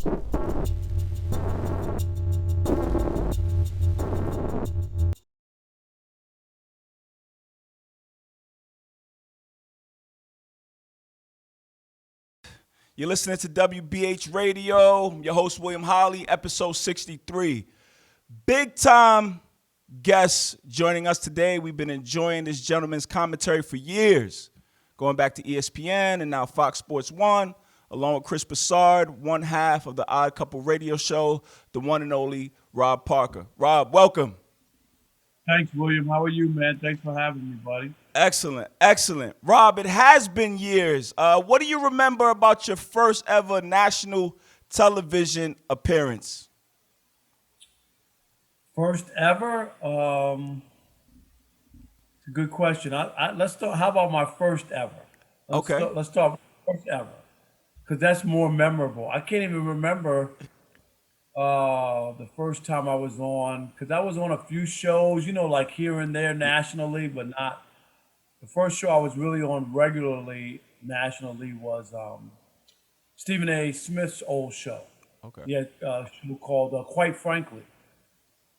You're listening to WBH Radio. I'm your host, William Holly, episode 63. Big time guest joining us today. We've been enjoying this gentleman's commentary for years, going back to ESPN and now Fox Sports 1, along with Chris Broussard, one half of the Odd Couple radio show, the one and only Rob Parker. Rob, welcome. Thanks, William. How are you, man? Thanks for having me, buddy. Excellent, excellent. Rob, it has been years. What do you remember about your first ever national television appearance? First ever? It's a good question. Let's start. How about my first ever? Okay. Let's start with first ever, because that's more memorable. I can't even remember the first time I was on, because I was on a few shows, like here and there nationally, but not. The first show I was really on regularly nationally was Stephen A. Smith's old show. Okay. He had a show called Quite Frankly.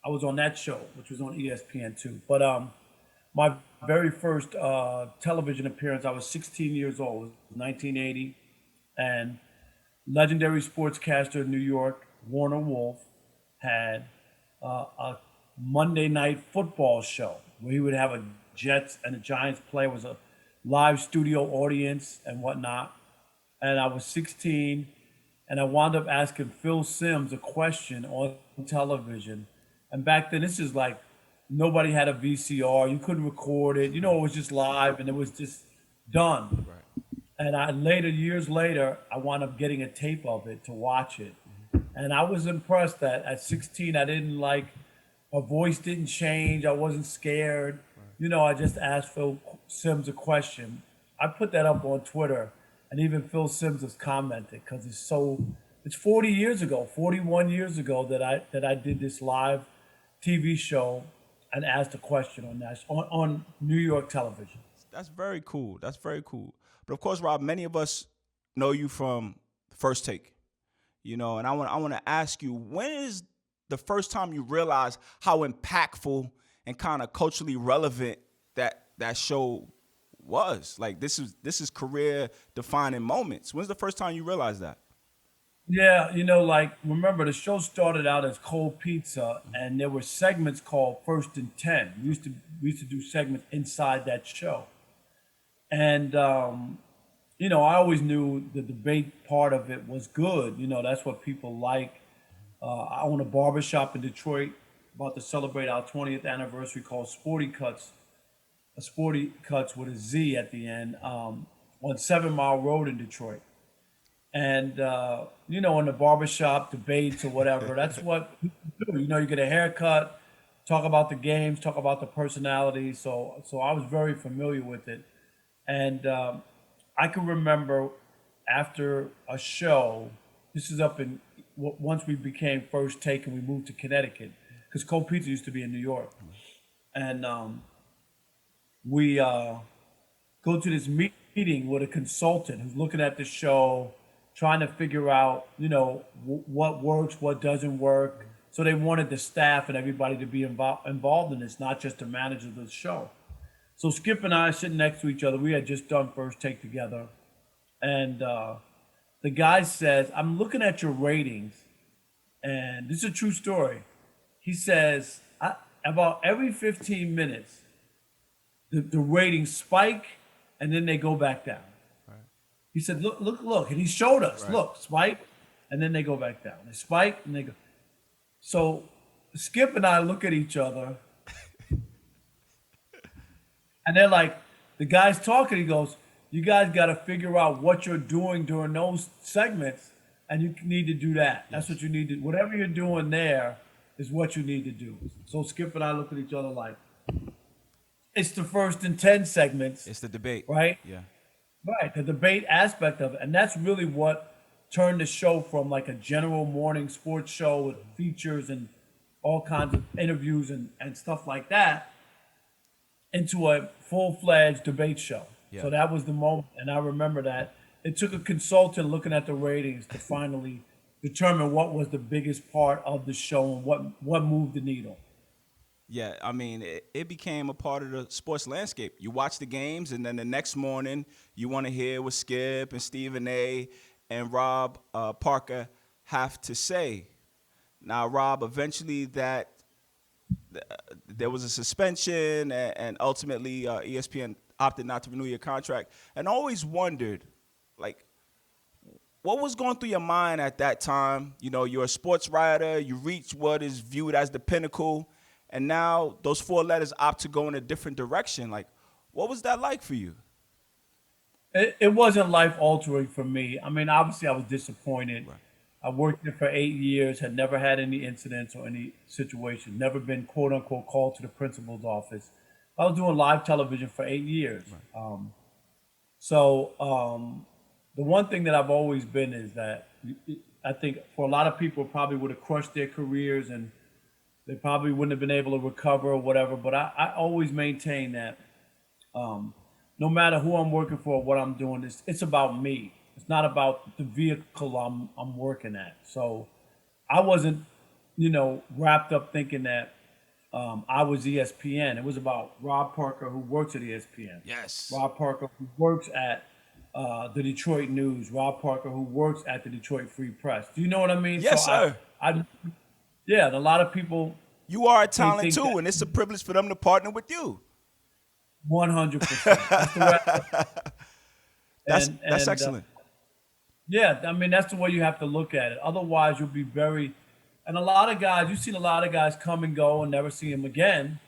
I was on that show, which was on ESPN too. But my very first television appearance, I was 16 years old. It was 1980, and legendary sportscaster in New York, Warner Wolf, had a Monday night football show where he would have a Jets and the Giants play. It was a live studio audience and whatnot. And I was 16, and I wound up asking Phil Simms a question on television. And back then, this is like nobody had a VCR. You couldn't record it. It was just live, and it was just done. Right. And years later, I wound up getting a tape of it to watch it. And I was impressed that at 16, I didn't my voice didn't change. I wasn't scared. I just asked Phil Simms a question. I put that up on Twitter, and even Phil Simms has commented, because it's 40 years ago, 41 years ago that I did this live TV show and asked a question on New York television. That's very cool. That's very cool. But of course, Rob, many of us know you from First Take, and I want to ask you, when is the first time you realized how impactful and kind of culturally relevant that show was? Like, this is career defining moments. When's the first time you realized that? Yeah, remember the show started out as Cold Pizza, and there were segments called First and 10. We used to do segments inside that show. And I always knew the debate part of it was good. That's what people like. I own a barbershop in Detroit, about to celebrate our 20th anniversary, called Sporty Cuts with a Z at the end, on 7 Mile Road in Detroit. And, in the barbershop debates or whatever, that's what people do. You get a haircut, talk about the games, talk about the personalities. So I was very familiar with it. And I can remember after a show, this is once we became First Take and we moved to Connecticut, because Cold Pizza used to be in New York. And we go to this meeting with a consultant who's looking at the show, trying to figure out, what works, what doesn't work. So they wanted the staff and everybody to be involved in this, not just the manager of the show. So Skip and I are sitting next to each other. We had just done First Take together. And the guy says, I'm looking at your ratings, and this is a true story. He says, about every 15 minutes, the ratings spike, and then they go back down. Right. He said, look, and he showed us, right. Look, spike, and then they go back down. They spike, and they go. So Skip and I look at each other, and they're like, the guy's talking, he goes, you guys got to figure out what you're doing during those segments, and you need to do that. That's what you need to, whatever you're doing there is what you need to do. So Skip and I look at each other like, it's the First and 10 segments. It's the debate. Right? Yeah. Right, the debate aspect of it. And that's really what turned the show from like a general morning sports show with features and all kinds of interviews and stuff like that into a full-fledged debate show. Yeah. So that was the moment. And I remember that. It took a consultant looking at the ratings to finally determine what was the biggest part of the show and what moved the needle. Yeah, I mean, it became a part of the sports landscape. You watch the games, and then the next morning, you want to hear what Skip and Stephen A. and Rob Parker have to say. Now, Rob, eventually there was a suspension, and ultimately ESPN opted not to renew your contract. And I always wondered, like, what was going through your mind at that time? You know, you're a sports writer, you reach what is viewed as the pinnacle, and now those four letters opt to go in a different direction. Like, what was that like for you? It wasn't life altering for me. I mean, obviously, I was disappointed. Right. I worked there for 8 years, had never had any incidents or any situation, never been quote unquote called to the principal's office. I was doing live television for 8 years. Right. The one thing that I've always been is that I think for a lot of people, it probably would have crushed their careers and they probably wouldn't have been able to recover or whatever. But I always maintain that no matter who I'm working for or what I'm doing, it's about me. It's not about the vehicle I'm working at. So I wasn't, wrapped up thinking that I was ESPN. It was about Rob Parker, who works at ESPN. Yes. Rob Parker, who works at the Detroit News. Rob Parker, who works at the Detroit Free Press. Do you know what I mean? Yes, sir. Yeah, and a lot of people. You are a talent think too, that- and it's a privilege for them to partner with you. 100%. That's the way. That's excellent. Yeah, I mean that's the way you have to look at it. Otherwise, you'll be very. And a lot of guys, you've seen a lot of guys come and go and never see them again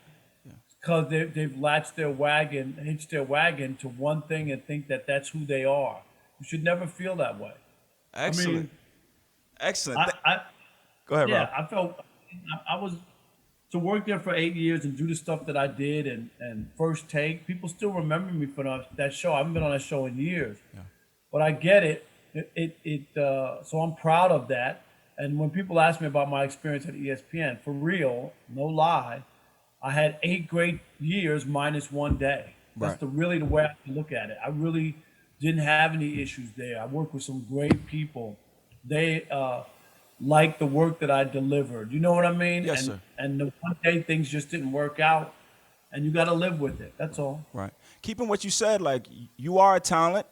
because they've hitched their wagon to one thing and think that that's who they are. You should never feel that way. Excellent. I mean, Excellent. Go ahead, yeah, Rob. I felt I was to work there for 8 years and do the stuff that I did and First Take. People still remember me for that show. I haven't been on that show in years, but I get it. So I'm proud of that. And when people ask me about my experience at ESPN, for real, no lie, I had 8 great years minus 1 day. That's Right. really the way I can look at it. I really didn't have any issues there. I worked with some great people. They liked the work that I delivered. You know what I mean? Yes, sir. And the one day things just didn't work out, and you got to live with it. That's all. Right. Keeping what you said, like, you are a talent,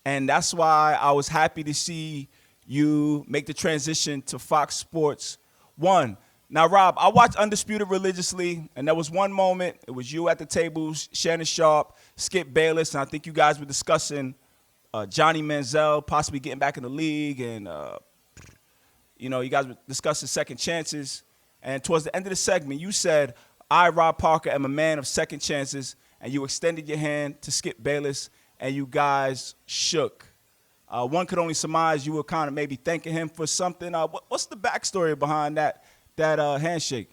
and that's why I was happy to see you make the transition to Fox Sports 1. Now, Rob, I watched Undisputed religiously, and there was one moment. It was you at the tables, Shannon Sharp, Skip Bayless, and I think you guys were discussing Johnny Manziel possibly getting back in the league, and you guys were discussing second chances. And towards the end of the segment, you said, "I, Rob Parker, am a man of second chances," and you extended your hand to Skip Bayless, and you guys shook. One could only surmise you were kind of maybe thanking him for something. What's the backstory behind that handshake?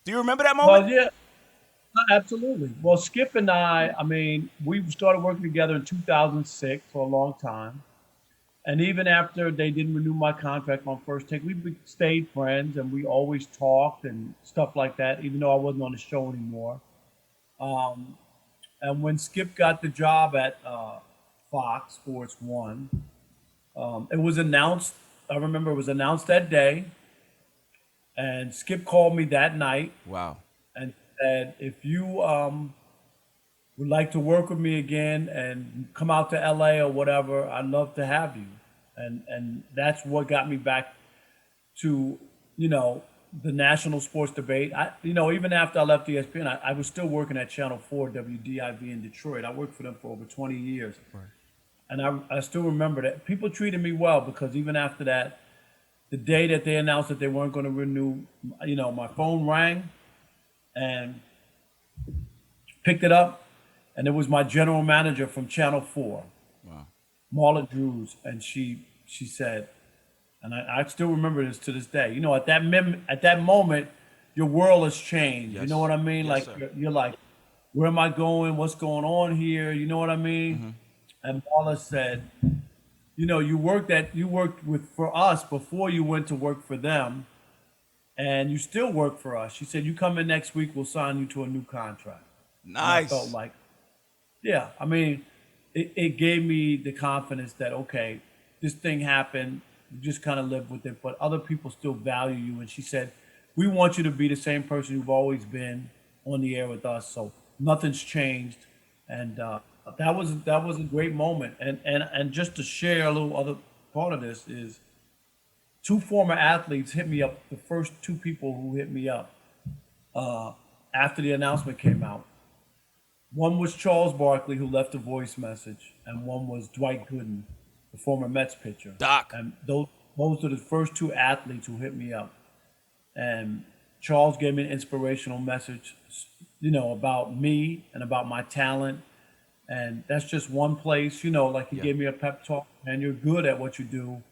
Do you remember that moment? Well, yeah, absolutely. Well, Skip and I mean, we started working together in 2006 for a long time. And even after they didn't renew my contract on First Take, we stayed friends and we always talked and stuff like that, even though I wasn't on the show anymore. And when Skip got the job at Fox Sports 1, it was announced, I remember it was announced that day. And Skip called me that night. Wow. And said, if you would like to work with me again and come out to LA or whatever, I'd love to have you. And that's what got me back to, the national sports debate. Even after I left ESPN, I was still working at Channel 4 WDIV in Detroit. I worked for them for over 20 years. Right. And I still remember that. People treated me well because even after that, the day that they announced that they weren't going to renew, my phone rang and picked it up, and it was my general manager from Channel 4, Wow. Marla Drews, and she said, and I still remember this to this day. At that moment, your world has changed. Yes. You know what I mean? Yes, Like sir. you're like, where am I going? What's going on here? You know what I mean? Mm-hmm. And Marla said, you worked for us before you went to work for them, and you still work for us. She said, you come in next week, we'll sign you to a new contract. And I Nice. felt like, it gave me the confidence that, okay, this thing happened. You just kind of live with it, but other people still value you. And she said, we want you to be the same person you've always been on the air with us. So nothing's changed. And that was a great moment. And just to share a little other part of this is two former athletes hit me up, the first two people who hit me up after the announcement came out. One was Charles Barkley, who left a voice message, and one was Dwight Gooden, the former Mets pitcher. Doc. And those are the first two athletes who hit me up. And Charles gave me an inspirational message, about me and about my talent. And that's just one place, like he gave me a pep talk, man, you're good at what you do.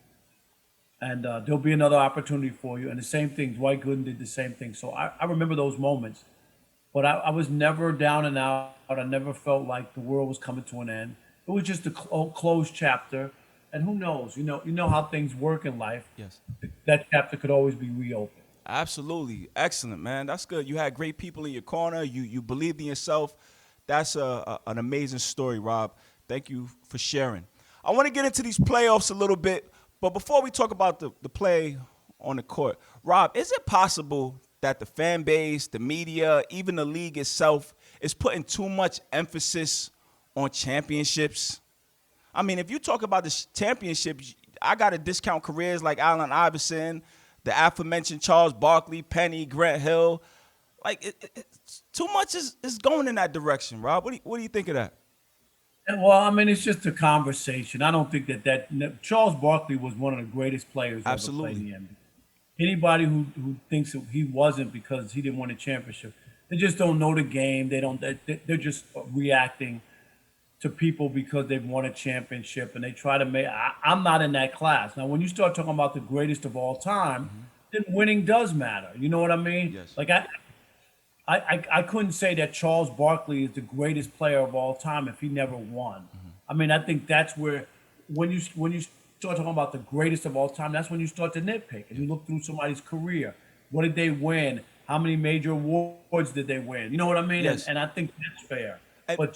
And there'll be another opportunity for you. And the same thing, Dwight Gooden did the same thing. So I remember those moments. But I was never down and out. I never felt like the world was coming to an end. It was just a closed chapter. And who knows? You know how things work in life. Yes. That chapter could always be reopened. Absolutely. Excellent, man. That's good. You had great people in your corner. You believed in yourself. That's an amazing story, Rob. Thank you for sharing. I want to get into these playoffs a little bit. But before we talk about the play on the court, Rob, is it possible that the fan base, the media, even the league itself is putting too much emphasis on championships? I mean, if you talk about the championships, I got to discount careers like Allen Iverson, the aforementioned Charles Barkley, Penny, Grant Hill. Like, it's too much is going in that direction, Rob. What do you think of that? Well, I mean, it's just a conversation. I don't think that Charles Barkley was one of the greatest players ever played in the NBA. Anybody who thinks that he wasn't because he didn't win a championship, they just don't know the game. They're just reacting to people because they've won a championship, and they try to make. I'm not in that class. Now, when you start talking about the greatest of all time, then winning does matter. You know what I mean? Yes. Like I couldn't say that Charles Barkley is the greatest player of all time if he never won. I mean, I think that's where when you start talking about the greatest of all time, that's when you start to nitpick and you look through somebody's career. What did they win? How many major awards did they win? You know what I mean? Yes. And I think that's fair. But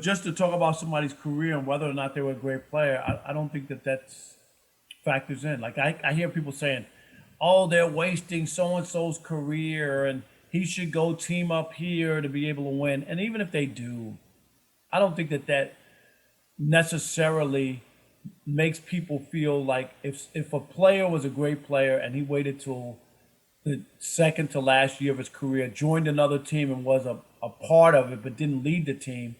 just to talk about somebody's career and whether or not they were a great player, I don't think that's factors in. Like I hear people saying, oh, they're wasting so-and-so's career and he should go team up here to be able to win. And even if they do, I don't think that necessarily makes people feel like if a player was a great player and he waited till the second to last year of his career, joined another team and was a part of it but didn't lead the team,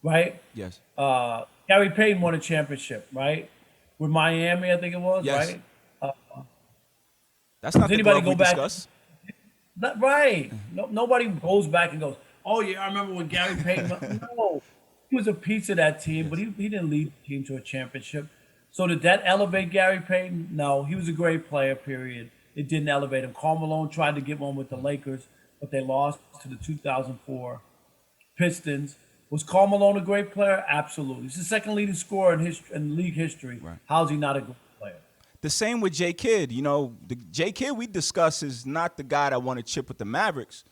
right? Yes. Gary Payton won a championship, right? With Miami, I think it was, Yes. right? That's not Does the anybody glove go we back? discuss. Right. Nobody goes back and goes, oh, yeah, I remember when Gary Payton. No, he was a piece of that team, but he didn't lead the team to a championship. So did that elevate Gary Payton? No, he was a great player, period. It didn't elevate him. Karl Malone tried to get one with the Lakers, but they lost to the 2004 Pistons. Was Karl Malone a great player? Absolutely. He's the second leading scorer in league history. Right. How's he not a good player? The same with J. Kidd. You know, the J. Kidd we discuss is not the guy that won a chip with the Mavericks.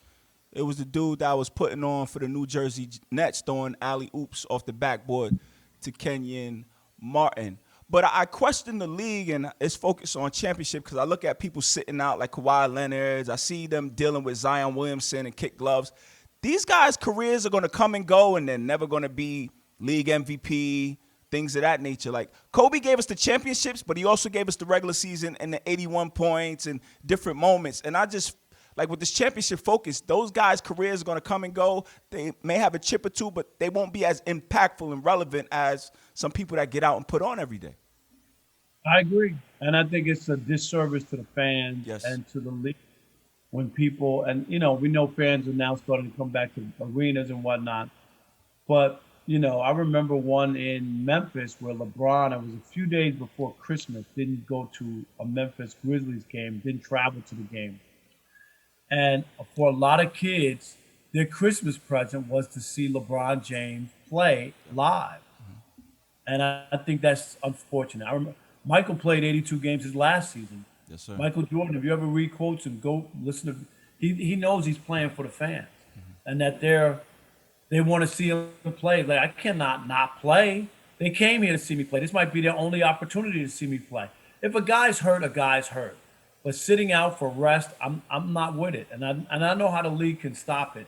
It was the dude that was putting on for the New Jersey Nets, throwing alley-oops off the backboard to Kenyon Martin. But I question the league and its focus on championship because I look at people sitting out like Kawhi Leonard. I see them dealing with Zion Williamson and kick gloves. These guys' careers are going to come and go, and they're never going to be league MVP, things of that nature. Like, Kobe gave us the championships, but he also gave us the regular season and the 81 points and different moments. And I just, like, with this championship focus, those guys' careers are going to come and go. They may have a chip or two, but they won't be as impactful and relevant as some people that get out and put on every day. I agree. And I think it's a disservice to the fans Yes. and to the league when people, and, you know, we know fans are now starting to come back to arenas and whatnot. But, you know, I remember one in Memphis where LeBron, it was a few days before Christmas, didn't go to a Memphis Grizzlies game, didn't travel to the game. And for a lot of kids, their Christmas present was to see LeBron James play live. And I think that's unfortunate. I remember Michael played 82 games his last season. Yes, sir. Michael Jordan, if you ever read quotes and go listen to, he knows he's playing for the fans, and that they want to see him play. Like, I cannot not play. They came here to see me play. This might be their only opportunity to see me play. If a guy's hurt, a guy's hurt. But sitting out for rest, I'm not with it. And I know how the league can stop it.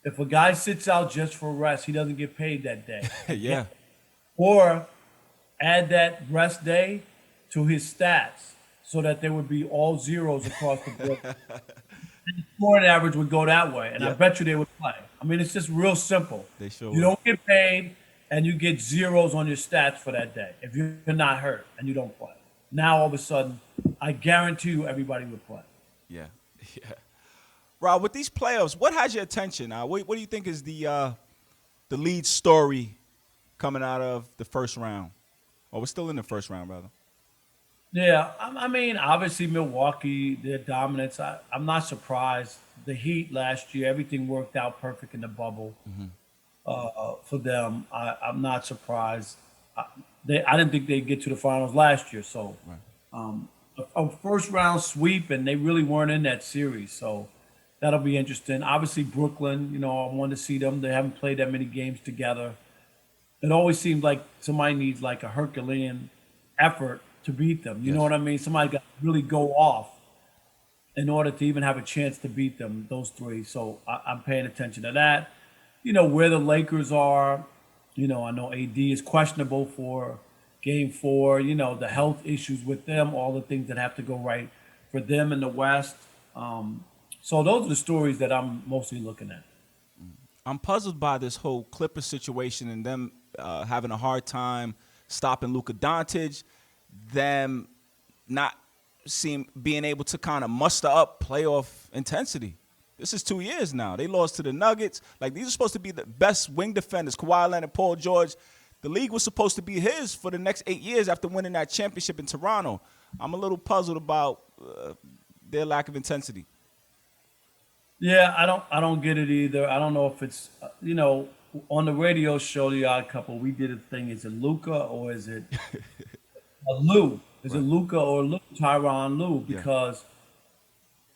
If a guy sits out just for rest, he doesn't get paid that day. Yeah. Or add that rest day to his stats so that there would be all zeros across the board. And the scoring average would go that way. And I bet you they would play. I mean, it's just real simple. They sure You would. don't get paid and you get zeros on your stats for that day if you're not hurt and you don't play. Now, all of a sudden, I guarantee you everybody would play. Yeah. Yeah. Rob, with these playoffs, what has your attention? What do you think is the lead story coming out of the first round? Or we're still in the first round, rather. Yeah, I mean, obviously Milwaukee, their dominance. I'm not surprised. The Heat last year, everything worked out perfect in the bubble for them. I'm not surprised. I didn't think they'd get to the finals last year. So a first round sweep, and they really weren't in that series. So that'll be interesting. Obviously Brooklyn, I want to see them. They haven't played that many games together. It always seems like somebody needs like a Herculean effort to beat them. You know what I mean? Somebody got to really go off in order to even have a chance to beat them, those three. So I'm paying attention to that. Where the Lakers are. I know AD is questionable for Game 4. The health issues with them, all the things that have to go right for them in the West. So those are the stories that I'm mostly looking at. I'm puzzled by this whole Clippers situation and them having a hard time stopping Luka Doncic, them not being able to kind of muster up playoff intensity. This is 2 years now. They lost to the Nuggets. Like, these are supposed to be the best wing defenders, Kawhi Leonard, Paul George. The league was supposed to be his for the next 8 years after winning that championship in Toronto. I'm a little puzzled about their lack of intensity. Yeah, I don't get it either. I don't know if it's on the radio show The Odd Couple, we did a thing. Is it Luka or is it Lou? Is it Luka or Lou? Tyronn Lue? Because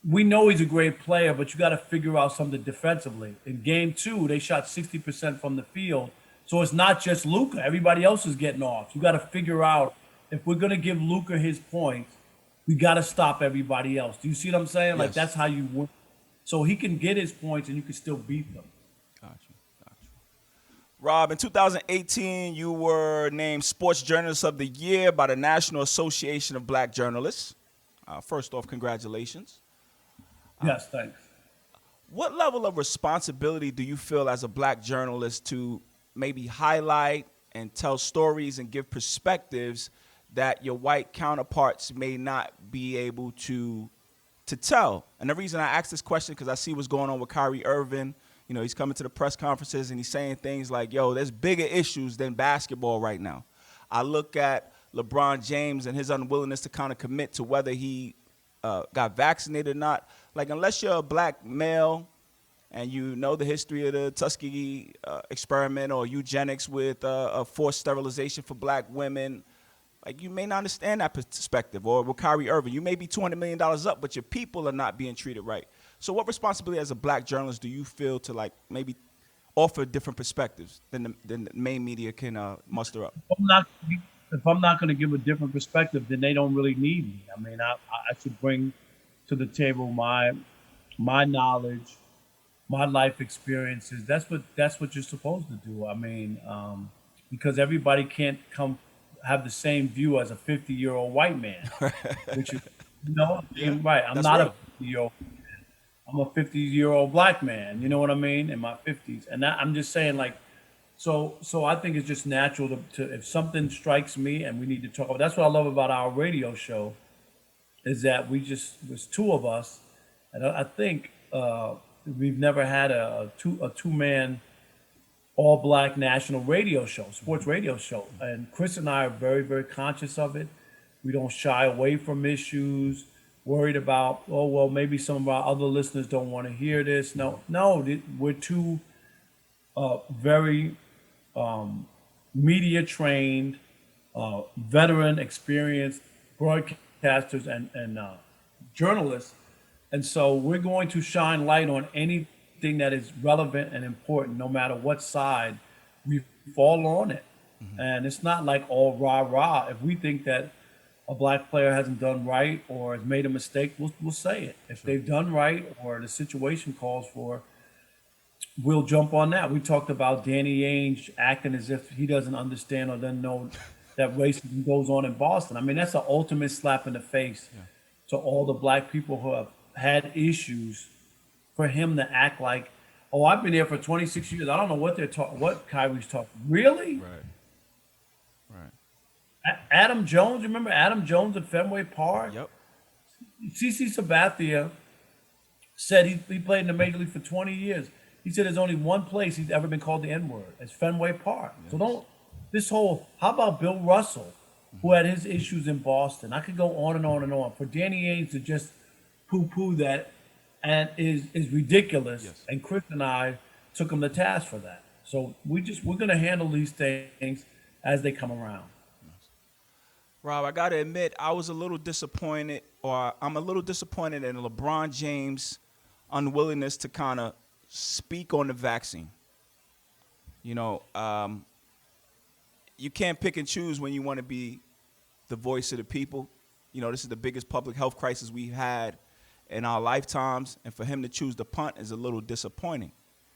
we know he's a great player, but you got to figure out something defensively. In Game 2, they shot 60% from the field, so it's not just Luka. Everybody else is getting off. You got to figure out if we're gonna give Luka his points, we got to stop everybody else. Do you see what I'm saying? Like, that's how you win. So he can get his points and you can still beat them. Gotcha. Rob, in 2018, you were named Sports Journalist of the Year by the National Association of Black Journalists. First off, congratulations. Yes, thanks. What level of responsibility do you feel as a black journalist to maybe highlight and tell stories and give perspectives that your white counterparts may not be able to tell? And the reason I ask this question because I see what's going on with Kyrie Irving. He's coming to the press conferences and he's saying things like, there's bigger issues than basketball right now. I look at LeBron James and his unwillingness to kind of commit to whether he got vaccinated or not. Like, unless you're a black male and you know the history of the Tuskegee experiment or eugenics with a forced sterilization for black women, like, you may not understand that perspective. Or with Kyrie Irving, you may be $200 million up, but your people are not being treated right. So what responsibility as a black journalist do you feel to, like, maybe offer different perspectives than the main media can muster up? If I'm not going to give a different perspective, then they don't really need me. I mean, I should bring to the table my knowledge, my life experiences. That's what you're supposed to do. I mean, because everybody can't have the same view as a 50-year-old white man, which is, right. I'm not a 50-year-old. I'm a 50-year-old black man. You know what I mean? In my 50s, and I'm just saying, like, so I think it's just natural to if something strikes me and we need to talk about. That's what I love about our radio show, is that there's two of us, and I think we've never had a two-man all black national radio show, sports radio show. And Chris and I are very, very conscious of it. We don't shy away from issues, worried about, maybe some of our other listeners don't want to hear this. No, we're two very media trained, veteran, experienced broadcasters and journalists. And so we're going to shine light on anything that is relevant and important, no matter what side we fall on it. And it's not like all rah-rah. If we think that a black player hasn't done right or has made a mistake, we'll say it. If they've done right or the situation calls for, we'll jump on that. We talked about Danny Ainge acting as if he doesn't understand or doesn't know that racism goes on in Boston. I mean, that's an ultimate slap in the face to all the black people who have had issues, for him to act like, oh, I've been here for 26 years. I don't know what they're talking, what Kyrie's talking. Really? Right. Adam Jones, remember Adam Jones at Fenway Park? Yep. CC Sabathia said he played in the Major League for 20 years. He said there's only one place he's ever been called the N-word. It's Fenway Park. Yes. So how about Bill Russell, who had his issues in Boston? I could go on and on and on. For Danny Ainge to just poo-poo that and is ridiculous. Yes. And Chris and I took him to task for that. So we're going to handle these things as they come around. Rob, I got to admit, I'm a little disappointed in LeBron James' unwillingness to kind of speak on the vaccine. You know, you can't pick and choose when you want to be the voice of the people. You know, this is the biggest public health crisis we've had in our lifetimes, and for him to choose the punt is a little disappointing.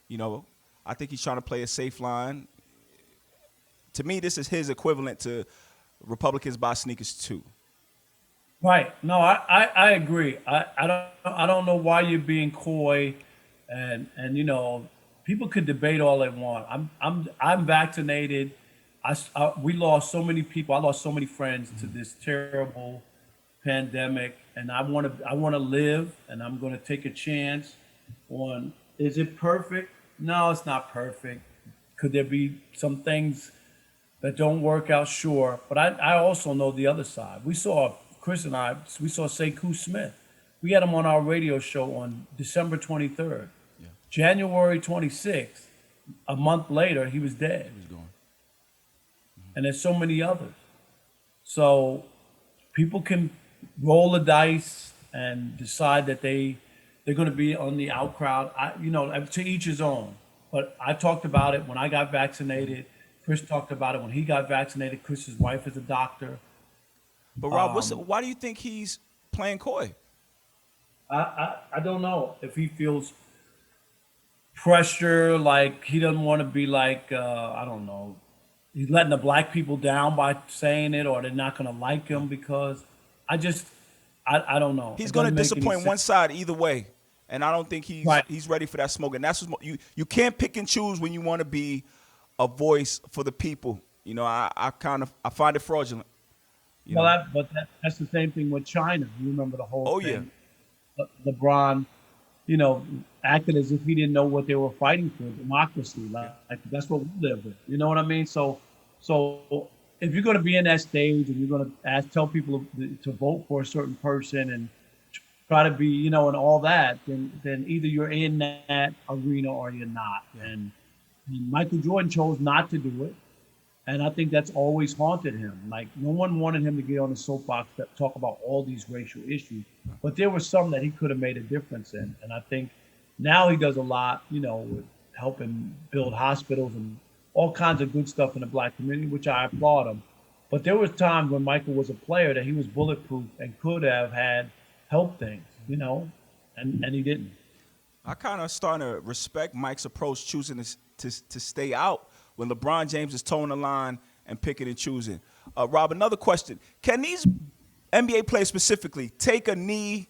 You know, I think he's trying to play a safe line. To me, this is his equivalent to Republicans buy sneakers too. Right. No, I agree. I don't know why you're being coy, and you know, people could debate all they want. I'm vaccinated. We lost so many people. I lost so many friends to this terrible pandemic, and I want to live, and I'm going to take a chance on. Is it perfect? No, it's not perfect. Could there be some things that don't work out? Sure, but I also know the other side. Chris and I saw Sekou Smith. We had him on our radio show on December 23rd. Yeah. January 26th, a month later, he was dead. He was gone. And there's so many others. So people can roll the dice and decide that they're going to be on the out crowd. To each his own. But I talked about it when I got vaccinated. Chris talked about it when he got vaccinated. Chris's wife is a doctor. But Rob, why do you think he's playing coy? I don't know if he feels pressure, like he doesn't want to be like, I don't know, he's letting the black people down by saying it, or they're not going to like him because I don't know. He's going to disappoint one side either way. And I don't think he's ready for that smoke. And that's what you can't pick and choose when you want to be a voice for the people. You know, I find it fraudulent. That's the same thing with China. You remember the whole thing. Yeah. LeBron, acted as if he didn't know what they were fighting for, democracy. Like that's what we live with. You know what I mean? So if you're going to be in that stage and you're going to tell people to vote for a certain person and try to be, and all that, then either you're in that arena or you're not. Yeah. And Michael Jordan chose not to do it. And I think that's always haunted him. Like, no one wanted him to get on the soapbox to talk about all these racial issues. But there were some that he could have made a difference in. And I think now he does a lot, with helping build hospitals and all kinds of good stuff in the black community, which I applaud him. But there was times when Michael was a player that he was bulletproof and could have had help things, and he didn't. I kind of starting to respect Mike's approach, choosing to stay out when LeBron James is towing the line and picking and choosing. Rob, another question. Can these NBA players specifically take a knee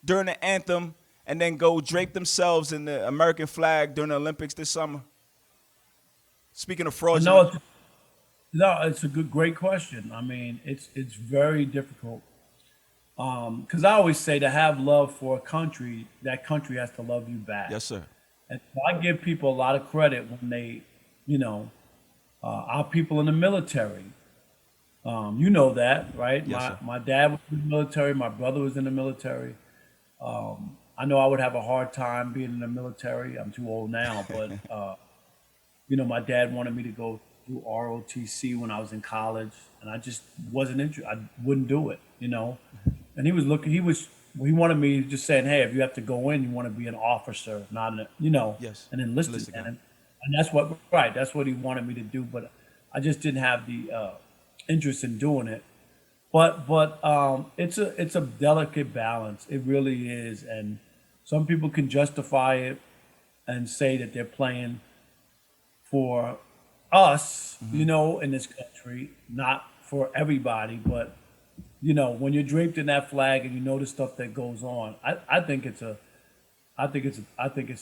during the anthem and then go drape themselves in the American flag during the Olympics this summer? Speaking of fraudulent. No, it's a great question. I mean, it's very difficult. Because I always say to have love for a country, that country has to love you back. Yes, sir. And so I give people a lot of credit when they, our people in the military. You know that, right? Yes, my dad was in the military. My brother was in the military. I know I would have a hard time being in the military. I'm too old now, but, my dad wanted me to go through ROTC when I was in college, and I just wasn't interested. I wouldn't do it, And he wanted me just saying, hey, if you have to go in, you want to be an officer, not Yes. an enlisted. And that's what he wanted me to do. But I just didn't have the interest in doing it. But it's a delicate balance. It really is, and some people can justify it and say that they're playing for us, in this country, not for everybody. But when you're draped in that flag and you know the stuff that goes on, I think it's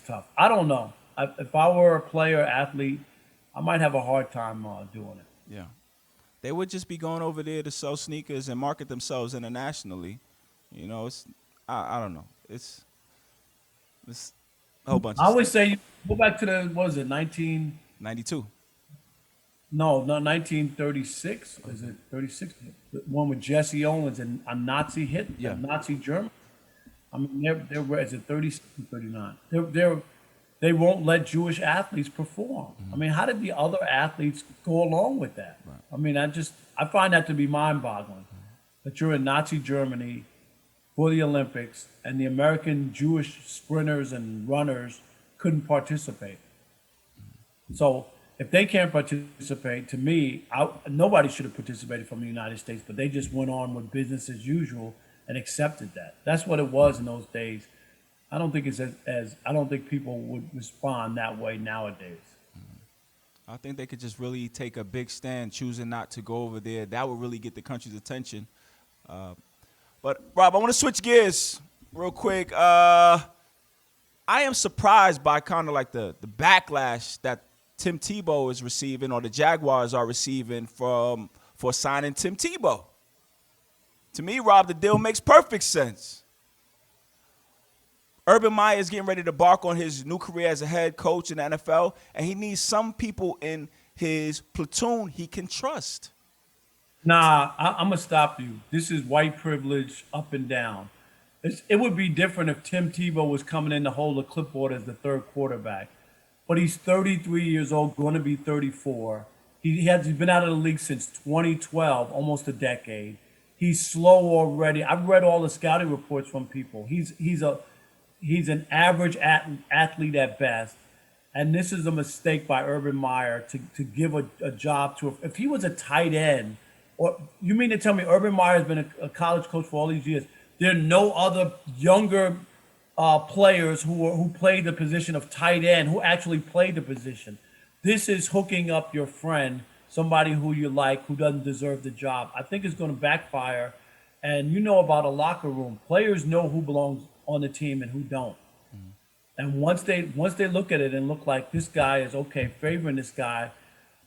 tough. I don't know. If I were a player athlete, I might have a hard time doing it. Yeah. They would just be going over there to sell sneakers and market themselves internationally. It's I don't know. It's a whole bunch I of always stuff. say go back to the what was it 92. no 1936 is it 36 the one with Jesse Owens and a Nazi hit Yeah. Nazi German. I mean they're is it 36 and 39. They won't let Jewish athletes perform. I mean, how did the other athletes go along with that? Right. I mean, I find that to be mind-boggling. That you're in Nazi Germany for the Olympics and the American Jewish sprinters and runners couldn't participate. So if they can't participate, to me, nobody should have participated from the United States, but they just went on with business as usual and accepted that. That's what it was in those days. I don't think it's I don't think people would respond that way nowadays. I think they could just really take a big stand, choosing not to go over there. That would really get the country's attention. But Rob, I want to switch gears real quick. I am surprised by kind of like the backlash that Tim Tebow is receiving, or the Jaguars are receiving for signing Tim Tebow. To me, Rob, the deal makes perfect sense. Urban Meyer is getting ready to embark on his new career as a head coach in the NFL, and he needs some people in his platoon he can trust. Nah, I'm gonna stop you. This is white privilege up and down. It would be different if Tim Tebow was coming in to hold a clipboard as the third quarterback, but he's 33 years old, going to be 34. He's been out of the league since 2012, almost a decade. He's slow already. I've read all the scouting reports from people. He's an average athlete at best, and this is a mistake by Urban Meyer to give a job to. If he was a tight end, or you mean to tell me Urban Meyer has been a college coach for all these years? There are no other younger players who played the position of tight end who actually played the position. This is hooking up your friend, somebody who you like, who doesn't deserve the job. I think it's going to backfire. And about a locker room. Players know who belongs on the team and who don't. And once they look at it and look like this guy is okay, favoring this guy,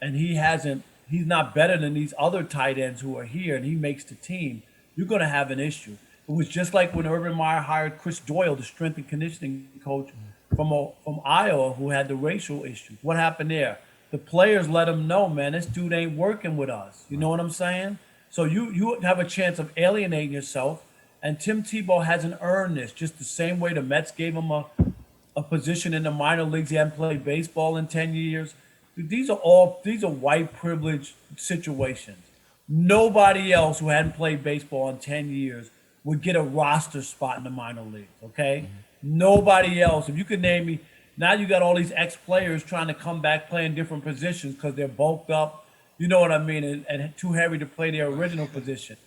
and he's not better than these other tight ends who are here, and he makes the team, you're going to have an issue. It was just like when Urban Meyer hired Chris Doyle, the strength and conditioning coach from Iowa, who had the racial issues. What happened there? The players let him know, man, this dude ain't working with us. You know what I'm saying? So you have a chance of alienating yourself, and Tim Tebow hasn't earned this. Just the same way the Mets gave him a position in the minor leagues. He hadn't played baseball in 10 years. These are white privilege situations. Nobody else who hadn't played baseball in 10 years would get a roster spot in the minor leagues, okay? Nobody else. If you could name me, now you got all these ex-players trying to come back playing different positions because they're bulked up, you know what I mean, and too heavy to play their original position.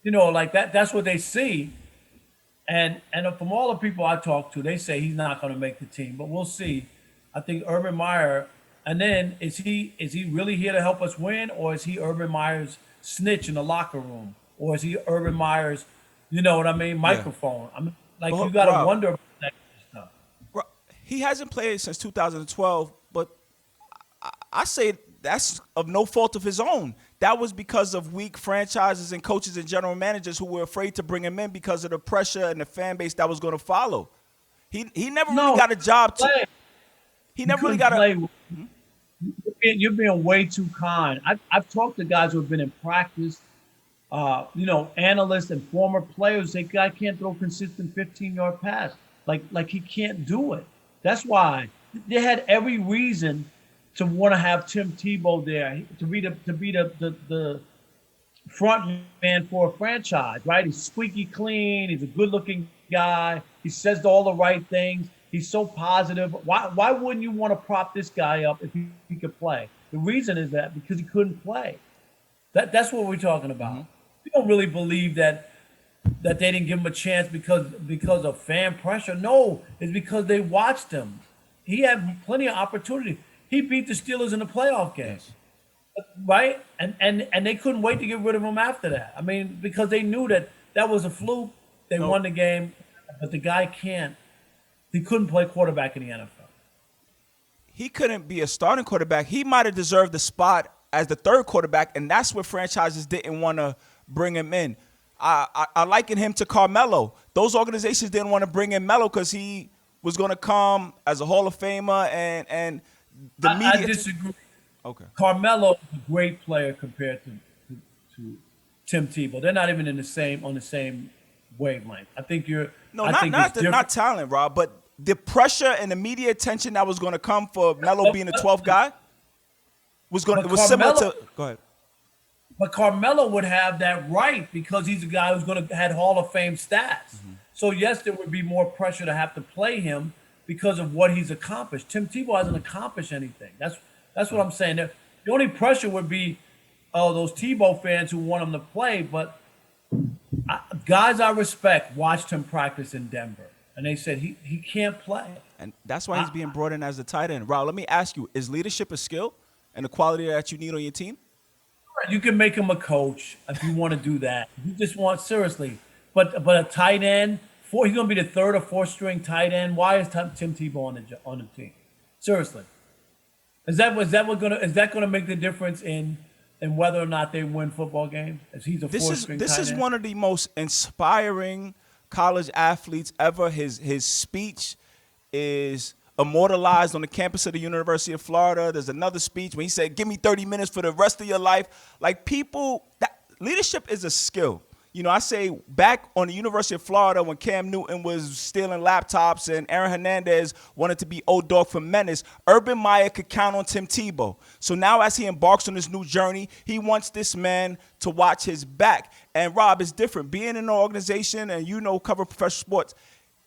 Like that's what they see. And from all the people I talk to, they say he's not going to make the team, but we'll see. I think Urban Meyer, and then is he really here to help us win, or is he Urban Meyer's snitch in the locker room, or is he Urban Meyer's, microphone? I mean, like you got to wonder about that stuff. He hasn't played since 2012, but I say that's of no fault of his own. That was because of weak franchises and coaches and general managers who were afraid to bring him in because of the pressure and the fan base that was going to follow. He never really got a job to. He never really got a. You're being way too kind. I've talked to guys who have been in practice, analysts and former players. Say, guy can't throw consistent 15-yard pass. Like he can't do it. That's why they had every reason to want to have Tim Tebow there, to be the front man for a franchise, right? He's squeaky clean. He's a good-looking guy. He says all the right things. He's so positive. Why wouldn't you want to prop this guy up if he could play? The reason is that because he couldn't play. That's what we're talking about. Mm-hmm. We don't really believe that they didn't give him a chance because of fan pressure. No, it's because they watched him. He had plenty of opportunity. He beat the Steelers in the playoff game. Yes. Right? And they couldn't wait to get rid of him after that. I mean, because they knew that was a fluke. They won the game, but the guy he couldn't play quarterback in the NFL. He couldn't be a starting quarterback. He might have deserved the spot as the third quarterback, and that's where franchises didn't want to bring him in. I liken him to Carmelo. Those organizations didn't want to bring in Melo because he was going to come as a Hall of Famer, and the media. I disagree. Okay. Carmelo is a great player compared to Tim Tebow. They're not even on the same wavelength. I think not talent, Rob, but the pressure and the media attention that was going to come for Melo being the 12th guy was similar to. Go ahead. But Carmelo would have that right because he's a guy who's going to had Hall of Fame stats. Mm-hmm. So yes, there would be more pressure to have to play him because of what he's accomplished. Tim Tebow hasn't accomplished anything. That's what I'm saying. The only pressure would be those Tebow fans who want him to play. But guys I respect watched him practice in Denver, and they said he can't play. And that's why he's being brought in as the tight end. Rob, let me ask you, is leadership a skill and a quality that you need on your team? You can make him a coach if you want to do that. You just want, seriously. But a tight end, he's going to be the third or fourth string tight end. Why is Tim Tebow on the team? Seriously. Is that going to make the difference in whether or not they win football games? As he's a fourth string tight end. This is one of the most inspiring college athletes ever. His speech is immortalized on the campus of the University of Florida. There's another speech when he said, "Give me 30 minutes for the rest of your life." Like leadership is a skill. You know, I say back on the University of Florida when Cam Newton was stealing laptops and Aaron Hernandez wanted to be old dog for Menace, Urban Meyer could count on Tim Tebow. So now as he embarks on this new journey, he wants this man to watch his back. And Rob, it's different. Being in an organization and cover professional sports,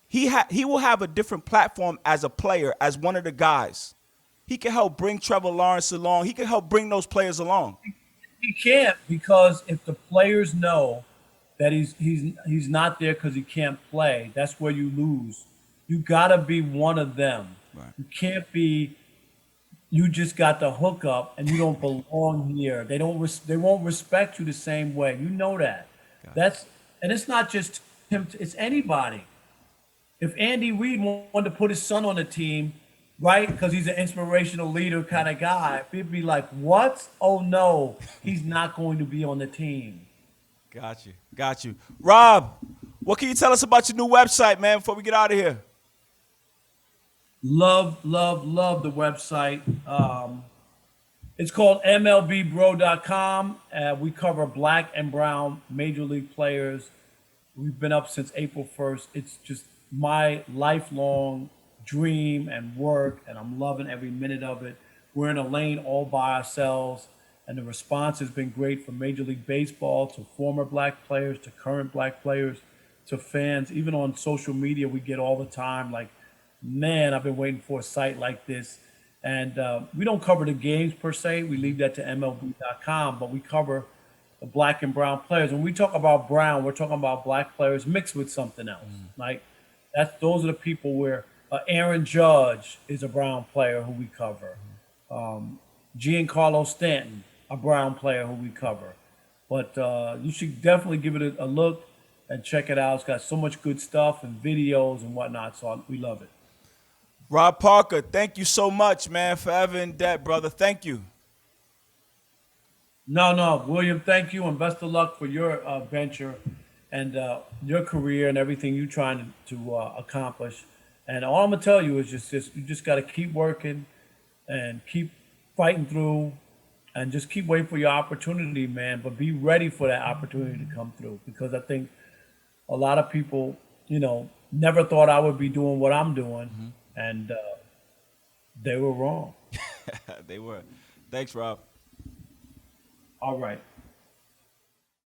he will have a different platform as a player, as one of the guys. He can help bring Trevor Lawrence along. He can help bring those players along. He can't, because if the players know that he's not there because he can't play, that's where you lose. You got to be one of them. Right. You can't be, you just got the hookup and you don't belong here. They won't respect you the same way. You know that. And it's not just him, it's anybody. If Andy Reid wanted to put his son on the team, right, because he's an inspirational leader kind of guy, people be like, what? Oh, no, he's not going to be on the team. Got you. Rob, what can you tell us about your new website, man, before we get out of here? Love the website. It's called MLBRo.com. We cover black and brown major league players. We've been up since April 1st. It's just my lifelong dream and work, and I'm loving every minute of it. We're in a lane all by ourselves, and the response has been great from Major League Baseball to former black players to current black players to fans. Even on social media, we get all the time like, man, I've been waiting for a site like this. And we don't cover the games per se. We leave that to MLB.com, but we cover the black and brown players. When we talk about brown, we're talking about black players mixed with something else. Like those are the people where Aaron Judge is a brown player who we cover. Giancarlo Stanton, a brown player who we cover. But you should definitely give it a look and check it out. It's got so much good stuff and videos and whatnot, so we love it. Rob Parker, thank you so much, man, forever in debt, brother. Thank you. No, William, thank you, and best of luck for your venture and your career and everything you're trying to accomplish. And all I'm going to tell you is just you just got to keep working and keep fighting through and just keep waiting for your opportunity, man. But be ready for that opportunity to come through, because I think a lot of people, never thought I would be doing what I'm doing, and they were wrong. They were. Thanks, Rob. All right.